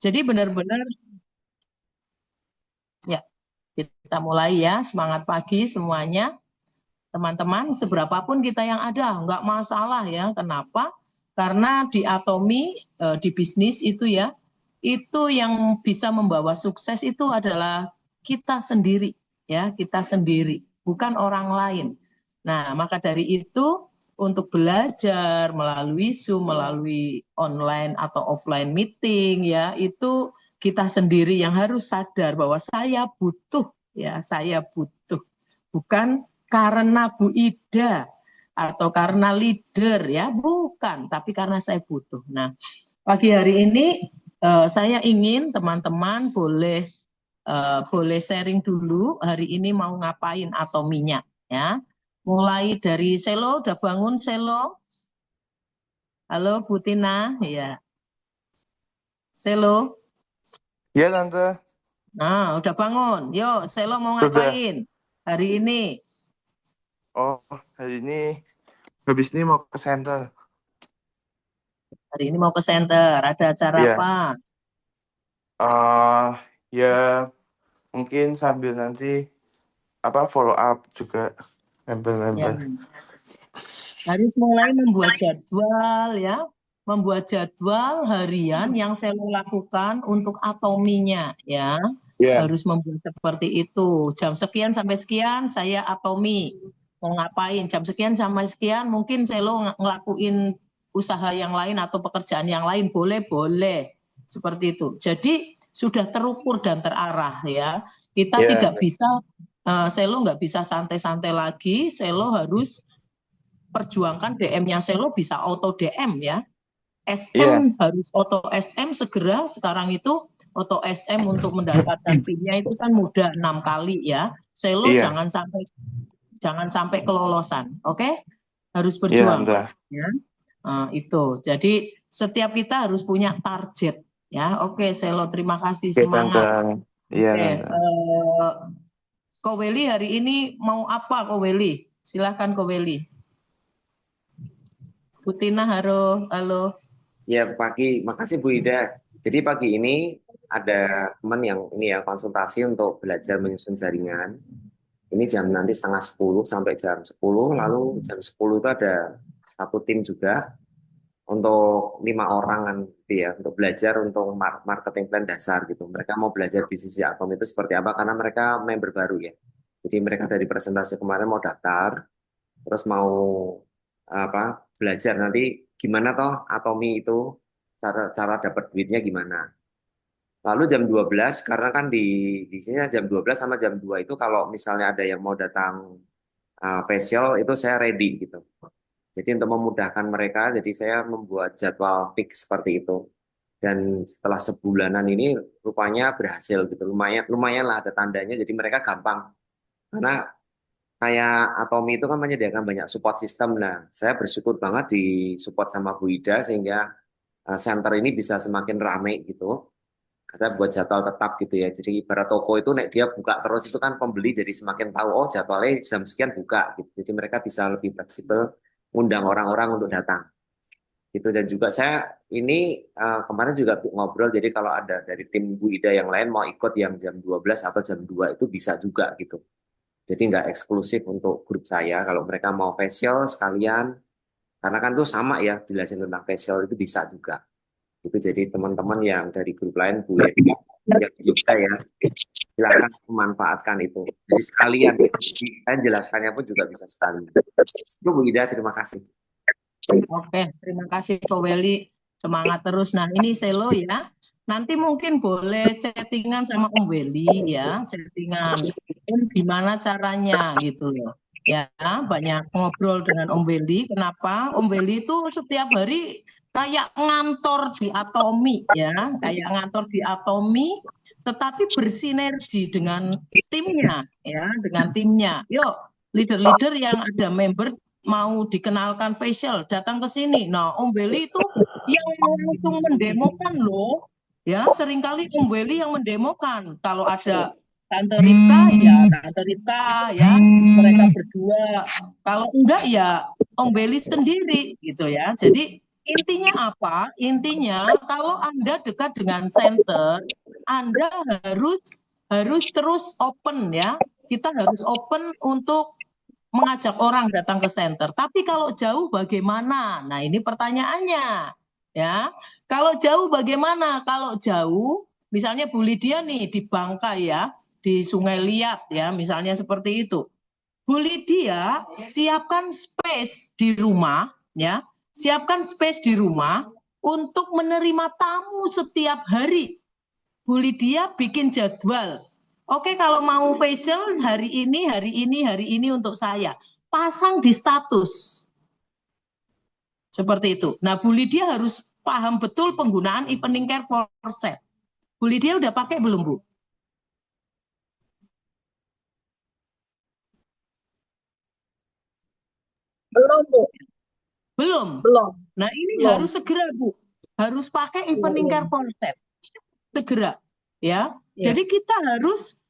Jadi benar-benar ya kita mulai ya, semangat pagi semuanya. Teman-teman, seberapapun kita yang ada, nggak masalah ya. Kenapa? Karena di Atomi, di bisnis itu ya, itu yang bisa membawa sukses itu adalah kita sendiri, ya, kita sendiri, bukan orang lain. Nah, maka dari itu, untuk belajar melalui Zoom, melalui online atau offline meeting, ya, itu kita sendiri yang harus sadar bahwa saya butuh, ya, saya butuh. Bukan karena Bu Ida atau karena leader ya, bukan, tapi karena saya butuh. Nah, pagi hari ini saya ingin teman-teman boleh sharing dulu hari ini mau ngapain atau minyak ya. Mulai dari Selo, udah bangun Selo? Halo Bu Tina, ya. Selo, Iya tante, nah udah bangun. Yuk, Selo mau sudah. ngapain hari ini? Oh, hari ini habis ini mau ke center. Hari ini mau ke center, ada acara Iya. apa? Ya mungkin sambil nanti apa follow up juga Ya. member-member. Harus mulai membuat jadwal ya, membuat jadwal harian yang saya lakukan untuk atominya ya. Iya. Harus membuat seperti itu. Jam sekian sampai sekian saya atomi. Mau ngapain? Jam sekian sampai sekian mungkin saya ngelakuin usaha yang lain atau pekerjaan yang lain. Boleh. Seperti itu. Jadi sudah terukur dan terarah ya. Kita Iya. tidak bisa Selo nggak bisa santai-santai lagi. Selo harus perjuangkan DM-nya Selo bisa auto DM ya. Iya. SM harus auto SM segera sekarang itu auto SM untuk mendapatkan PIN-nya itu kan mudah 6 kali ya. Selo Iya. jangan sampai kelolosan, oke? Harus Iya berjuang tante. ya. Itu. Jadi setiap kita harus punya target ya. Oke, Selo terima kasih Oke tante. semangat. Iya Oke, tante. Ko Weli hari ini mau apa Ko Weli? Silahkan Ko Weli. Putina, halo, halo. Ya, makasih Bu Ida. Jadi pagi ini ada teman yang ini ya konsultasi untuk belajar menyusun jaringan. Ini jam nanti setengah 10 sampai jam 10. Lalu jam 10 itu ada satu tim juga untuk 5 orang kan gitu ya, untuk belajar untuk marketing plan dasar gitu. Mereka mau belajar bisnis di Atom itu seperti apa karena mereka member baru ya. Jadi mereka dari presentasi kemarin mau daftar, terus mau apa belajar nanti gimana toh Atomi itu cara cara dapat duitnya gimana. Lalu jam 12 karena kan di sini jam 12 sama jam 2 itu kalau misalnya ada yang mau datang facial itu saya ready gitu. Jadi untuk memudahkan mereka, jadi saya membuat jadwal fix seperti itu. Dan setelah sebulanan ini rupanya berhasil gitu. Lumayan lumayan lah ada tandanya. Jadi mereka gampang karena kayak Atomi itu kan menyediakan banyak support system. Nah, saya bersyukur banget di support sama Bu Ida sehingga center ini bisa semakin ramai gitu. Kita buat jadwal tetap gitu ya. Jadi ibarat toko itu nek dia buka terus itu kan pembeli jadi semakin tahu oh jadwalnya jam sekian buka gitu. Jadi mereka bisa lebih fleksibel undang orang-orang untuk datang gitu. Dan juga saya ini kemarin juga ngobrol jadi kalau ada dari tim Bu Ida yang lain mau ikut yang jam 12 atau jam 2 itu bisa juga gitu. Jadi nggak eksklusif untuk grup saya. Kalau mereka mau facial sekalian, karena kan itu sama ya, jelasin tentang facial itu bisa juga. Itu jadi teman-teman yang dari grup lain, Bu ya, yang bisa ya, silakan memanfaatkan itu. Jadi sekalian, jadi saya jelaskannya pun juga bisa sekali. Itu Bu Ida, terima kasih. Oke, terima kasih Ko Weli. Semangat terus. Nah, ini Selo ya. Nanti mungkin boleh chattingan sama Om Weli ya, chattingan. Gimana caranya gitu loh. Ya, banyak ngobrol dengan Om Weli. Kenapa? Om Weli itu setiap hari kayak ngantor di Atomi ya, kayak ngantor di Atomi, tetapi bersinergi dengan timnya ya, dengan timnya. Yuk, leader-leader yang ada member mau dikenalkan facial datang ke sini. Nah, Om Weli itu yang langsung mendemokan loh. Ya, seringkali Om Weli yang mendemokan. Kalau ada Tante Ripka ya Tante Ripka ya, mereka berdua. Kalau enggak ya Om Weli sendiri gitu ya. Jadi Intinya apa? Intinya kalau Anda dekat dengan center, Anda harus terus open ya. Kita harus open untuk mengajak orang datang ke center. Tapi kalau jauh bagaimana? Nah, ini pertanyaannya. Ya. Kalau jauh bagaimana? Kalau jauh, misalnya Bu Lydia nih di Bangka ya, di Sungai Liat ya, misalnya seperti itu. Bu Lydia siapkan space di rumah ya, siapkan space di rumah untuk menerima tamu setiap hari. Bu Lydia bikin jadwal. Oke, kalau mau facial hari ini untuk saya. Pasang di status. Seperti itu. Nah, Bu Lydia harus paham betul penggunaan evening care for set. Bu Lydia udah pakai belum, Bu? Belum, Bu. Belum. Belum. Nah, ini Belum. harus segera, Bu. Harus pakai evening care for set. Segera, ya. Jadi kita harus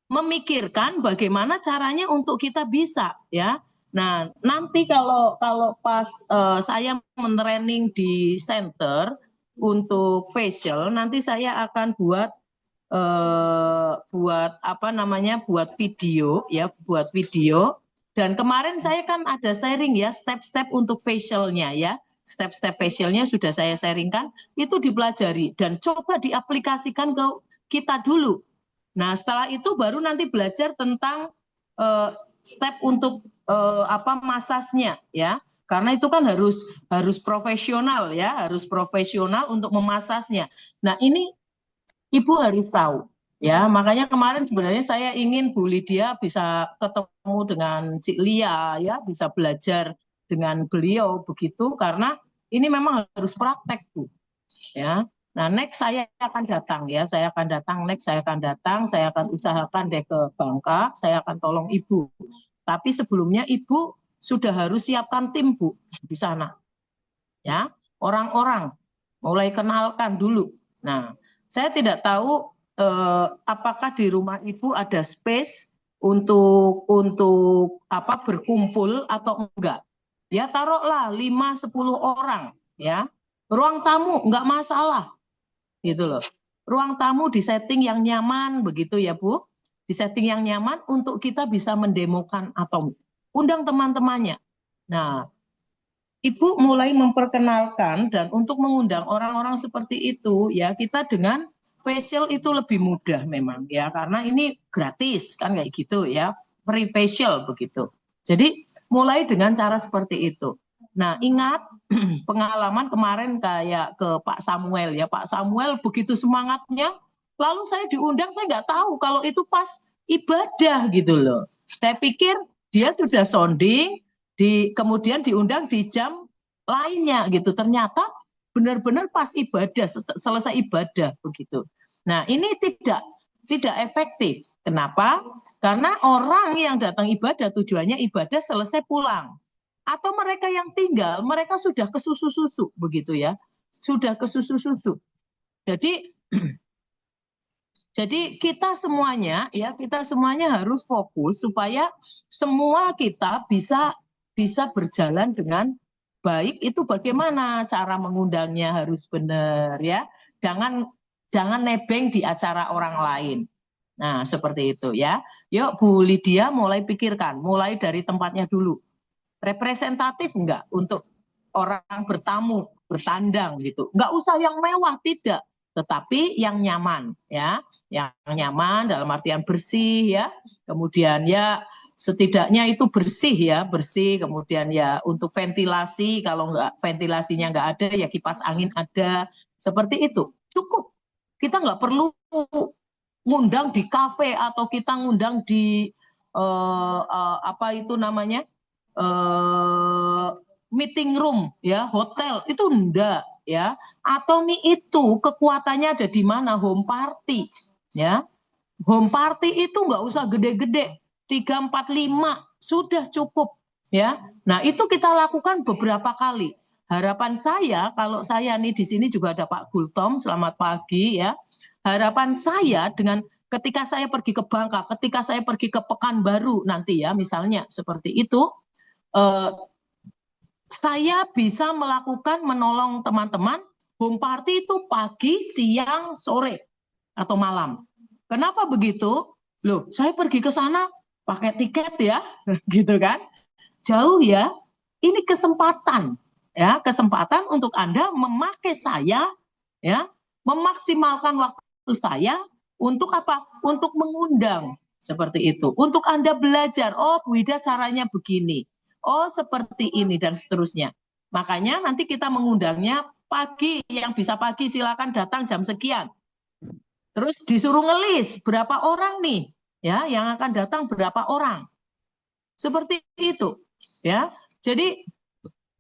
memikirkan bagaimana caranya untuk kita bisa, ya. Nah, nanti kalau pas saya mentraining di center untuk facial, nanti saya akan buat buat video ya, buat video. Dan kemarin saya kan ada sharing ya step-step untuk facialnya ya. Step-step facialnya sudah saya sharingkan, itu dipelajari dan coba diaplikasikan ke kita dulu. Nah, setelah itu baru nanti belajar tentang step untuk masasnya ya. Karena itu kan harus profesional ya, harus profesional untuk memasasnya. Nah, ini Ibu harus tahu ya. Makanya kemarin sebenarnya saya ingin Bu Lydia bisa ketemu dengan Cik Lia ya, bisa belajar dengan beliau begitu karena ini memang harus praktek, Bu. Ya. Nah, next saya akan datang ya, saya akan usahakan deh ke Bangka, saya akan tolong Ibu. Tapi sebelumnya Ibu sudah harus siapkan tim, Bu, di sana. Ya, orang-orang mulai kenalkan dulu. Nah, saya tidak tahu apakah di rumah Ibu ada space untuk berkumpul atau enggak. Ya, taruhlah 5-10 orang ya. Ruang tamu enggak masalah. Gitu loh. Ruang tamu di setting yang nyaman begitu ya, Bu. Di setting yang nyaman untuk kita bisa mendemokan atau undang teman-temannya. Nah, Ibu mulai memperkenalkan dan untuk mengundang orang-orang seperti itu ya kita dengan facial itu lebih mudah memang ya karena ini gratis kan kayak gitu ya, free facial begitu. Jadi mulai dengan cara seperti itu. Nah, ingat pengalaman kemarin kayak ke Pak Samuel ya, Pak Samuel begitu semangatnya, lalu saya diundang saya nggak tahu kalau itu pas ibadah gitu loh. Saya pikir dia sudah sounding, kemudian diundang di jam lainnya gitu. Ternyata benar-benar pas ibadah, selesai ibadah begitu. Nah, ini tidak efektif. Kenapa? Karena orang yang datang ibadah tujuannya ibadah selesai pulang. Atau mereka yang tinggal, mereka sudah ke susu-susu begitu ya. Sudah ke susu-susu. Jadi kita semuanya harus fokus supaya semua kita bisa berjalan dengan baik. Itu bagaimana cara mengundangnya harus benar ya. Jangan nebeng di acara orang lain. Nah, seperti itu ya. Yuk Bu Lydia mulai pikirkan, mulai dari tempatnya dulu. Representatif enggak untuk orang bertamu, bertandang gitu. Enggak usah yang mewah, tidak. Tetapi yang nyaman ya, yang nyaman dalam artian bersih ya. Kemudian ya setidaknya itu bersih ya, bersih. Kemudian ya untuk ventilasi, kalau enggak ventilasinya enggak ada ya kipas angin ada. Seperti itu. Cukup. Kita enggak perlu ngundang di kafe atau kita ngundang di meeting room ya, hotel itu enggak ya. Atomi itu kekuatannya ada di mana? Home party ya. Home party itu enggak usah gede-gede, 3, 4, 5 sudah cukup ya. Nah, itu kita lakukan beberapa kali. Harapan saya kalau saya nih di sini juga ada Pak Gultom, selamat pagi ya. Harapan saya dengan ketika saya pergi ke Bangka, ketika saya pergi ke Pekanbaru nanti ya misalnya seperti itu, saya bisa melakukan menolong teman-teman home party itu pagi, siang, sore, atau malam. Kenapa begitu? Loh, saya pergi ke sana pakai tiket ya, gitu kan? Jauh ya. Ini kesempatan, ya, kesempatan untuk Anda memakai saya, ya, memaksimalkan waktu saya untuk apa? Untuk mengundang seperti itu. Untuk Anda belajar, oh Bu Ida caranya begini, oh seperti ini dan seterusnya. Makanya nanti kita mengundangnya pagi, yang bisa pagi silakan datang jam sekian. Terus disuruh ngelis berapa orang nih, ya, yang akan datang berapa orang. Seperti itu, ya. Jadi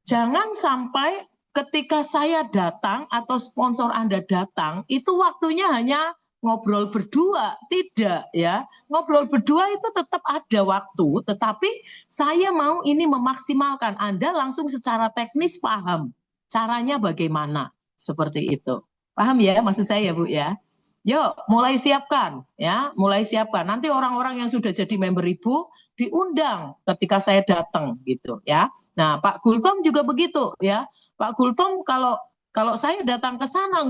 jangan sampai ketika saya datang atau sponsor Anda datang, itu waktunya hanya ngobrol berdua. Tidak, ya. Ngobrol berdua itu tetap ada waktu, tetapi saya mau ini memaksimalkan. Anda langsung secara teknis paham caranya bagaimana. Seperti itu. Paham ya maksud saya, Bu, ya? Yuk, mulai siapkan, ya, mulai siapkan. Nanti orang-orang yang sudah jadi member Ibu diundang ketika saya datang, gitu, ya. Nah, Pak Gultom juga begitu, ya. Pak Gultom kalau saya datang ke sana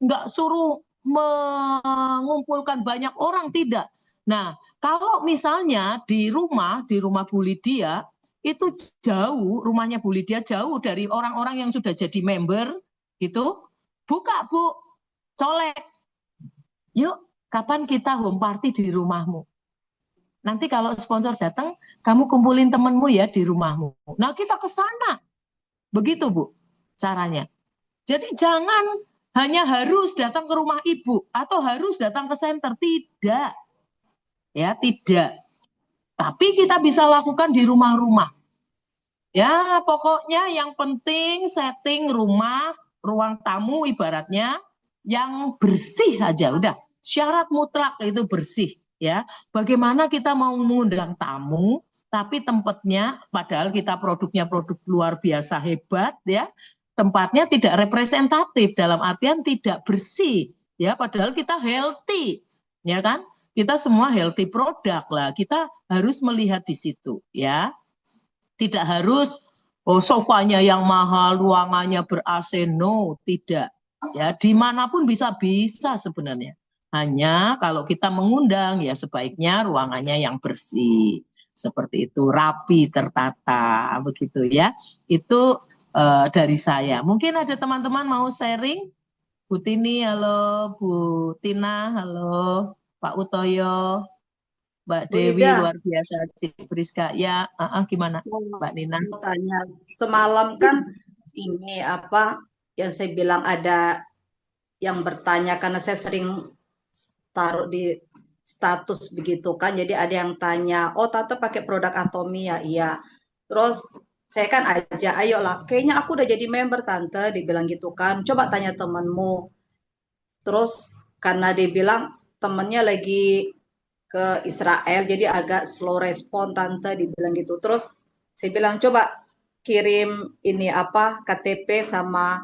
nggak suruh mengumpulkan banyak orang, tidak. Nah, kalau misalnya di rumah Bu Lydia itu jauh, rumahnya Bu Lydia jauh dari orang-orang yang sudah jadi member, gitu. Buka, Bu, colek. Yuk, kapan kita home party di rumahmu? Nanti kalau sponsor datang, kamu kumpulin temenmu ya di rumahmu. Nah, kita ke sana. Begitu, Bu, caranya. Jadi jangan hanya harus datang ke rumah Ibu atau harus datang ke center. Tidak. Ya, tidak. Tapi kita bisa lakukan di rumah-rumah. Ya, pokoknya yang penting setting rumah, ruang tamu ibaratnya yang bersih aja udah. Syarat mutlak itu bersih, ya. Bagaimana kita mau mengundang tamu tapi tempatnya padahal kita produknya produk luar biasa hebat, ya. Tempatnya tidak representatif dalam artian tidak bersih, ya, padahal kita healthy, ya kan? Kita semua healthy produk lah. Kita harus melihat di situ, ya. Tidak harus sofanya yang mahal, ruangannya ber-AC, no, tidak. Ya, dimanapun bisa sebenarnya. Hanya kalau kita mengundang ya sebaiknya ruangannya yang bersih, seperti itu, rapi, tertata, begitu ya. Itu dari saya. Mungkin ada teman-teman mau sharing. Bu Tini, halo. Bu Tina, halo. Pak Utoyo. Mbak Bu Dewi Ida, luar biasa, Cik Priska. Ya, gimana, Mbak Nina? mau tanya, semalam kan ini apa yang saya bilang ada yang bertanya karena saya sering taruh di status begitu kan, jadi ada yang tanya, oh tante pakai produk Atomi ya, iya. Terus saya kan aja, ayolah, kayaknya aku udah jadi member tante, dibilang gitu kan, coba tanya temenmu. Terus karena dia bilang temennya lagi ke Israel jadi agak slow respon tante dibilang gitu. Terus saya bilang coba kirim ini apa KTP sama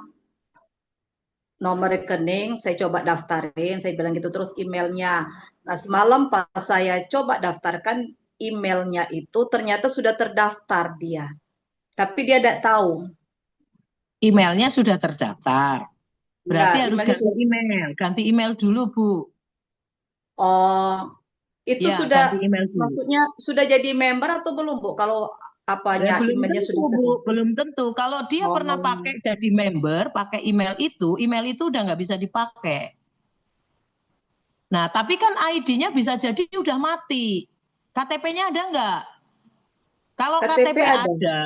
nomor rekening, saya coba daftarin, saya bilang gitu, terus emailnya. Nah semalam pas saya coba daftarkan emailnya itu ternyata sudah terdaftar dia, tapi dia tidak tahu. Emailnya sudah terdaftar. Berarti Enggak, harus emailnya ganti sudah. email. Ganti email dulu, Bu. Oh, itu Ya, sudah, ganti email dulu. maksudnya sudah jadi member atau belum, Bu? Kalau apanya Belum emailnya tentu, sudah Bu. Belum tentu. Kalau dia pernah Oh. pakai jadi member, pakai email itu udah nggak bisa dipakai. Nah, tapi kan ID-nya bisa jadi udah mati. KTP-nya ada nggak? Kalau KTP ada,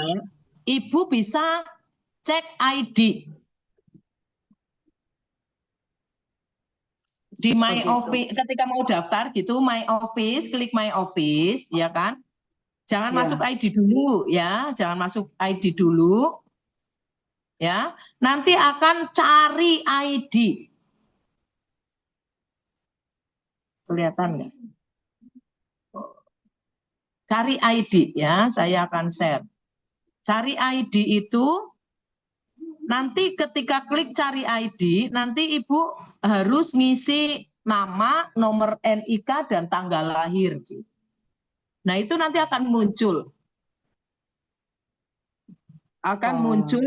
Ibu bisa cek ID. Di My Office, ketika mau daftar gitu, My Office, klik My Office, ya kan? Jangan masuk ID dulu, ya. Jangan masuk ID dulu, ya. Nanti akan cari ID. Kelihatan nggak? Cari ID, ya. Saya akan share. Cari ID itu, nanti ketika klik cari ID, nanti Ibu harus ngisi nama, nomor NIK, dan tanggal lahir. Nah, itu nanti akan muncul. akan Oh. muncul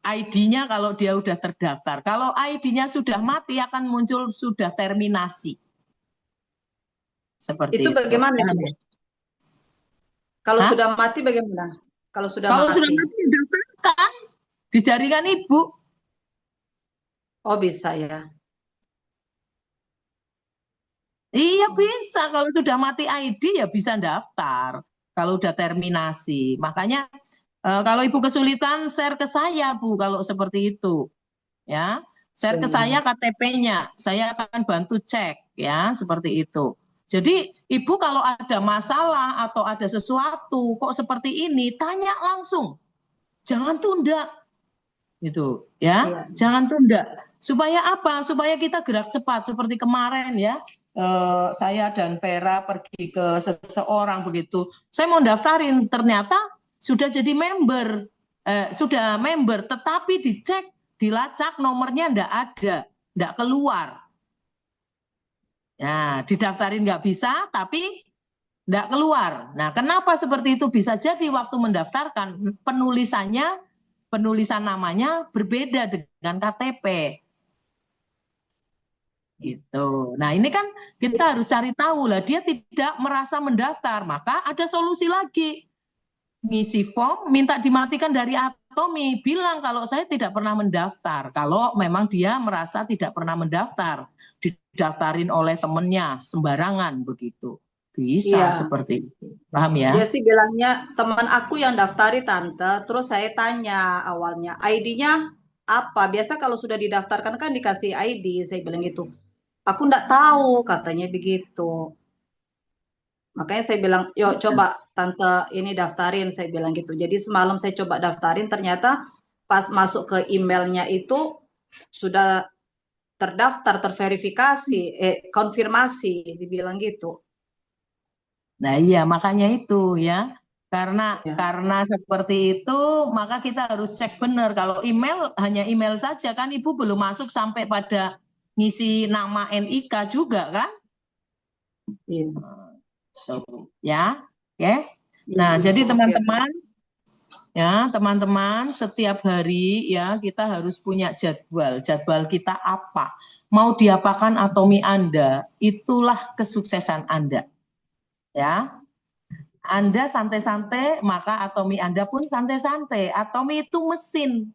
ID-nya kalau dia udah terdaftar. Kalau ID-nya sudah mati akan muncul sudah terminasi. Seperti Itu itu. bagaimana Paham itu? ya? Kalau Hah? sudah mati bagaimana? Kalau sudah Kalau sudah mati. mati didaftarkan di jaringan ibu. Oh, bisa ya. Iya bisa, kalau sudah mati ID ya bisa daftar. Kalau udah terminasi. Makanya kalau ibu kesulitan share ke saya Bu kalau seperti itu. Ya, share ke saya KTP-nya. Saya akan bantu cek ya, seperti itu. Jadi ibu kalau ada masalah atau ada sesuatu kok seperti ini, tanya langsung. Jangan tunda. Gitu ya. Iya. Jangan tunda. Supaya apa? Supaya kita gerak cepat seperti kemarin ya. Saya dan Vera pergi ke seseorang begitu. Saya mau daftarin, ternyata sudah jadi member, sudah member, tetapi dicek, dilacak nomornya enggak ada, enggak keluar. Nah, didaftarin nggak bisa, tapi enggak keluar. Nah, kenapa seperti itu? Bisa jadi waktu mendaftarkan penulisan namanya berbeda dengan KTP. Gitu. Nah, ini kan kita harus cari tahu lah, dia tidak merasa mendaftar, maka ada solusi lagi. Ngisi form, minta dimatikan dari Atomi, bilang kalau saya tidak pernah mendaftar. Kalau memang dia merasa tidak pernah mendaftar, didaftarin oleh temennya sembarangan begitu. Bisa Iya. seperti itu. Paham ya? Dia sih bilangnya teman aku yang daftari tante, terus saya tanya awalnya ID-nya apa? Biasa kalau sudah didaftarkan kan dikasih ID, saya bilang gitu. Aku enggak tahu, katanya begitu. Makanya saya bilang, yuk coba tante ini daftarin, saya bilang gitu. Jadi semalam saya coba daftarin, ternyata pas masuk ke emailnya itu sudah terdaftar, terverifikasi, konfirmasi, dibilang gitu. Nah iya makanya itu ya. Karena Ya. seperti itu maka kita harus cek benar. Kalau email hanya email saja kan ibu belum masuk sampai pada ngisi nama NIK juga kan? Iya. Ya, oke. Nah, Iya, jadi oke. teman-teman ya, teman-teman setiap hari ya kita harus punya jadwal. Jadwal kita apa? Mau diapakan Atomi Anda, itulah kesuksesan Anda. Ya. Anda santai-santai, maka Atomi Anda pun santai-santai. Atomi itu mesin,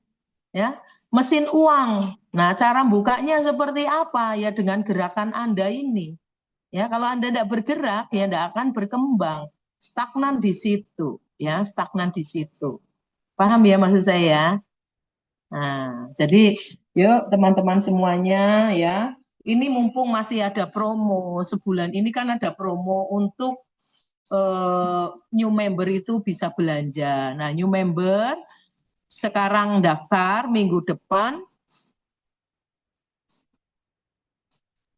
ya, mesin uang. Nah, cara bukanya seperti apa? Ya dengan gerakan Anda ini. Ya, kalau Anda tidak bergerak, ya tidak akan berkembang. Stagnan di situ, ya, stagnan di situ. Paham ya maksud saya? Nah, jadi yuk teman-teman semuanya ya. Ini mumpung masih ada promo sebulan ini kan ada promo untuk new member itu bisa belanja. Nah, new member sekarang daftar minggu depan.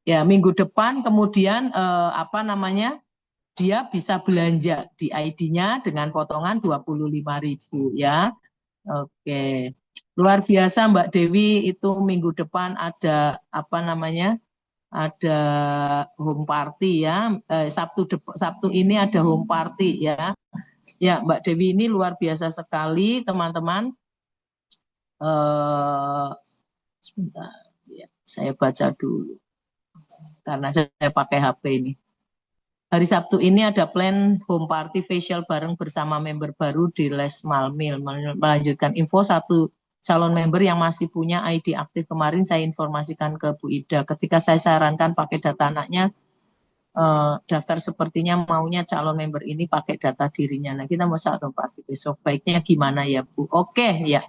Ya, minggu depan kemudian apa namanya? Dia bisa belanja di ID-nya dengan potongan 25.000 ya. Oke. Luar biasa Mbak Dewi, itu minggu depan ada apa namanya? Ada home party ya. Sabtu ini ada home party ya. Ya, Mbak Dewi ini luar biasa sekali, teman-teman. Sebentar, ya, saya baca dulu. Karena saya pakai HP ini. Hari Sabtu ini ada plan home party facial bareng bersama member baru di Les Malmil. Melanjutkan info satu calon member yang masih punya ID aktif kemarin saya informasikan ke Bu Ida. Ketika saya sarankan pakai data anaknya, daftar sepertinya maunya calon member ini pakai data dirinya. Nah kita mau satu party besok. Baiknya gimana ya Bu? Oke ya.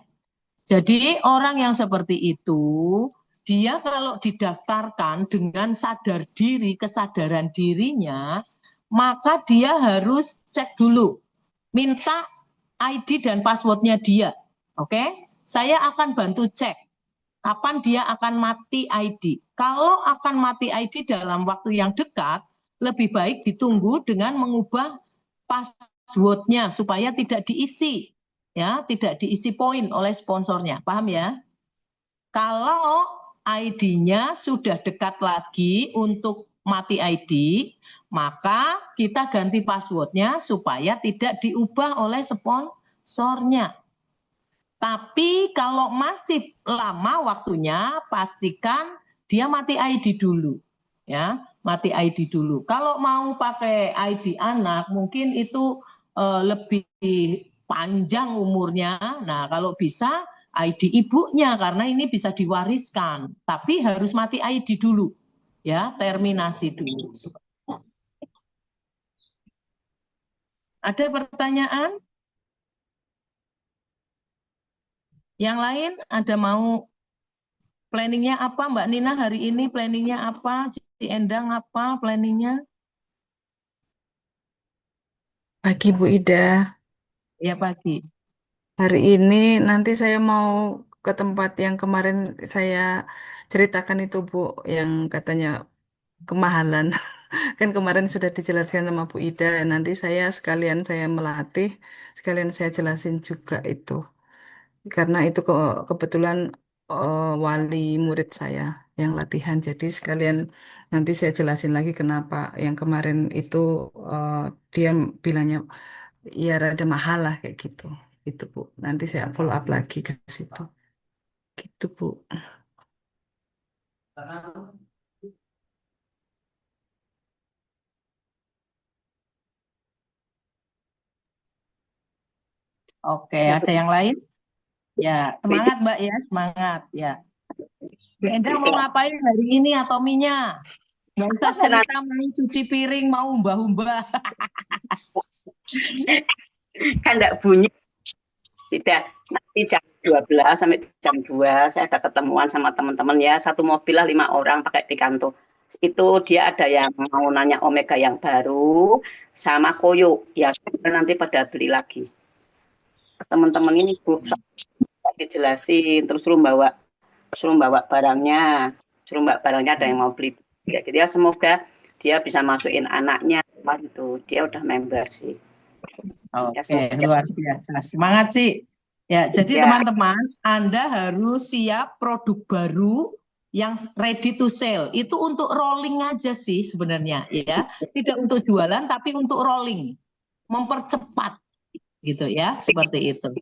Jadi orang yang seperti itu, dia kalau didaftarkan dengan sadar diri, kesadaran dirinya, maka dia harus cek dulu, minta ID dan passwordnya dia. Oke, saya akan bantu cek kapan dia akan mati ID. Kalau akan mati ID dalam waktu yang dekat, lebih baik ditunggu dengan mengubah passwordnya supaya tidak diisi. Ya, tidak diisi poin oleh sponsornya, paham ya? Kalau ID-nya sudah dekat lagi untuk mati ID, maka kita ganti passwordnya supaya tidak diubah oleh sornya. Tapi kalau masih lama waktunya, pastikan dia mati ID dulu. Ya, mati ID dulu. Kalau mau pakai ID anak, mungkin itu lebih panjang umurnya. Nah, kalau bisa ID ibunya, karena ini bisa diwariskan. Tapi harus mati ID dulu. Ya, terminasi dulu. Ada pertanyaan? Yang lain ada mau planningnya apa Mbak Nina hari ini? Planningnya apa? Ci Endang apa planningnya? Pagi Bu Ida, Ya pagi. hari ini nanti saya mau ke tempat yang kemarin saya ceritakan itu Bu, yang katanya kemahalan. Kan kemarin sudah dijelaskan sama Bu Ida, nanti sekalian saya melatih, sekalian saya jelasin juga itu. Karena itu kebetulan wali murid saya yang latihan, jadi sekalian nanti saya jelasin lagi kenapa yang kemarin itu eh, dia bilangnya ya rada mahal lah kayak gitu. Itu Bu. Nanti saya follow up lagi ke situ. Gitu Bu. Oke, Ya, ada yang lain? Ya, semangat Mbak ya, semangat ya. Mbak Endang mau ngapain hari ini atominya? Nggak usah cerita mau cuci piring, mau umbah-umbah. Kan enggak bunyi. Tidak, nanti jam 12 sampai jam 2 saya ada ketemuan sama teman-teman ya, satu mobil lah 5 orang pakai pikanto. Itu dia ada yang mau nanya Omega yang baru sama Koyo ya, nanti pada beli lagi. Teman-teman ini Bu dijelasin terus suruh bawa barangnya, ada yang mau beli. Ya, jadi ya semoga dia bisa masukin anaknya itu. Dia udah member sih. Ya, Oke, luar biasa. Semangat sih. Ya, jadi Ya. teman-teman, Anda harus siap produk baru yang ready to sell. Itu untuk rolling aja sih sebenarnya, ya. Tidak untuk jualan, tapi untuk rolling. Mempercepat, gitu ya, seperti itu.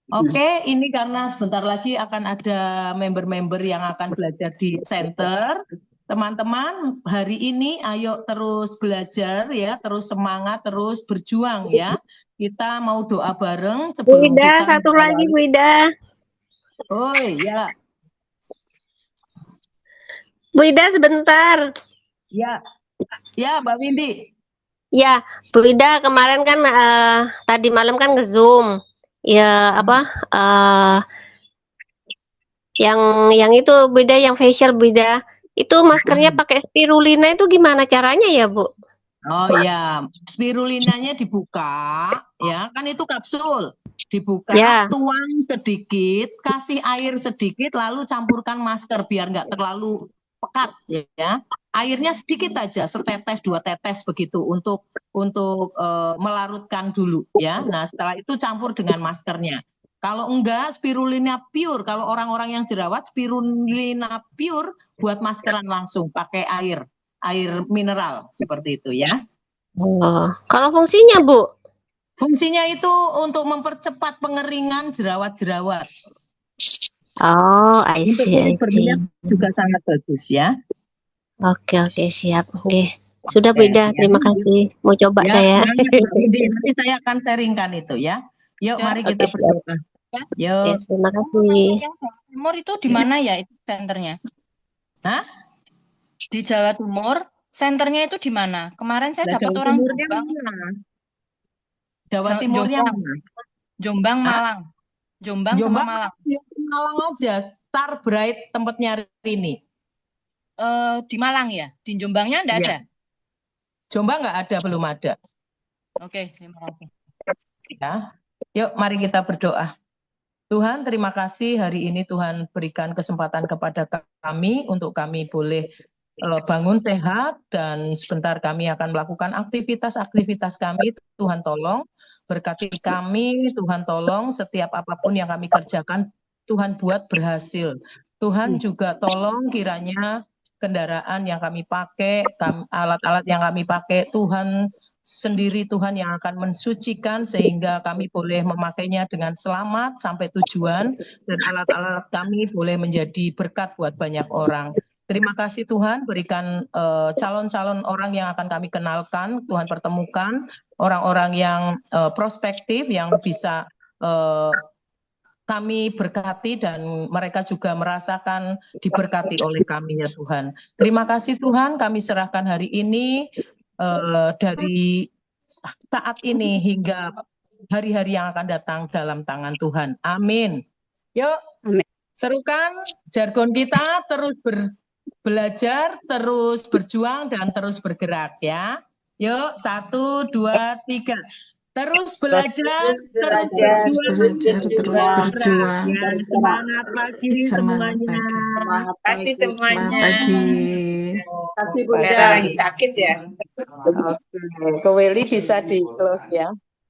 Oke, ini karena sebentar lagi akan ada member-member yang akan belajar di center. Teman-teman, hari ini ayo terus belajar ya, terus semangat, terus berjuang ya. Kita mau doa bareng Bu sebelum Ida, kita satu lagi Bu Ida. Oh ya, Bu Ida sebentar. ya, ya Mbak Windy. Ya, Bu Ida kemarin kan tadi malam kan nge-Zoom. Ya apa? Yang itu Bu Ida, yang facial Bu Ida. Itu maskernya pakai spirulina itu gimana caranya ya, Bu? Oh ya, spirulinanya dibuka, ya kan itu kapsul. Dibuka, Ya. tuang sedikit, kasih air sedikit, lalu campurkan masker biar nggak terlalu pekat, ya. Airnya sedikit aja, setetes 2 tetes begitu untuk melarutkan dulu, ya. Nah setelah itu campur dengan maskernya. Kalau enggak, spirulina pure. Kalau orang-orang yang jerawat, spirulina pure buat maskeran langsung pakai air mineral seperti itu ya. Oh, kalau fungsinya Bu? Fungsinya itu untuk mempercepat pengeringan jerawat-jerawat. Oh, I Untuk see, kulit berminyak juga sangat bagus ya. Oke, siap. Oke. Sudah Bu Ida, terima kasih. Mau coba Ya, saya. nanti saya akan sharingkan itu ya. Yuk, mari kita berdoa. Yuk. Oke, terima kasih. Yang Jawa Timur itu di mana ya itu senternya? Hah? Di Jawa Timur, senternya itu di mana? Kemarin saya dapat Jawa orang Timurnya Jombang. mana? Jawa Timurnya Jombang. mana? Jombang, Hah? Malang. Jombang sama Malang. Malang aja, Star Bright tempatnya ini. Di Malang ya? Di Jombangnya enggak ada? Jombang nggak ada, belum ada. Oke, terima kasih. Ya. Yuk, mari kita berdoa. Tuhan, terima kasih hari ini Tuhan berikan kesempatan kepada kami untuk kami boleh bangun sehat dan sebentar kami akan melakukan aktivitas-aktivitas kami. Tuhan tolong berkati kami, Tuhan tolong setiap apapun yang kami kerjakan, Tuhan buat berhasil. Tuhan juga tolong kiranya kendaraan yang kami pakai, alat-alat yang kami pakai, Tuhan sendiri Tuhan yang akan mensucikan sehingga kami boleh memakainya dengan selamat sampai tujuan dan alat-alat kami boleh menjadi berkat buat banyak orang. Terima kasih Tuhan, berikan calon-calon orang yang akan kami kenalkan, Tuhan pertemukan orang-orang yang prospektif yang bisa kami berkati dan mereka juga merasakan diberkati oleh kami ya Tuhan. Terima kasih Tuhan, kami serahkan hari ini dari saat ini hingga hari-hari yang akan datang dalam tangan Tuhan. Amin. Yuk, Amin. serukan jargon kita, terus belajar, terus berjuang, dan terus bergerak ya. Yuk, 1, 2, 3. Terus belajar, terus berjuang. Ya, semangat pagi semuanya. Semangat Kasih pagi. semuanya. Kasih Bu Udah Ida. lagi sakit ya. Oke, Ko Weli bisa di close ya.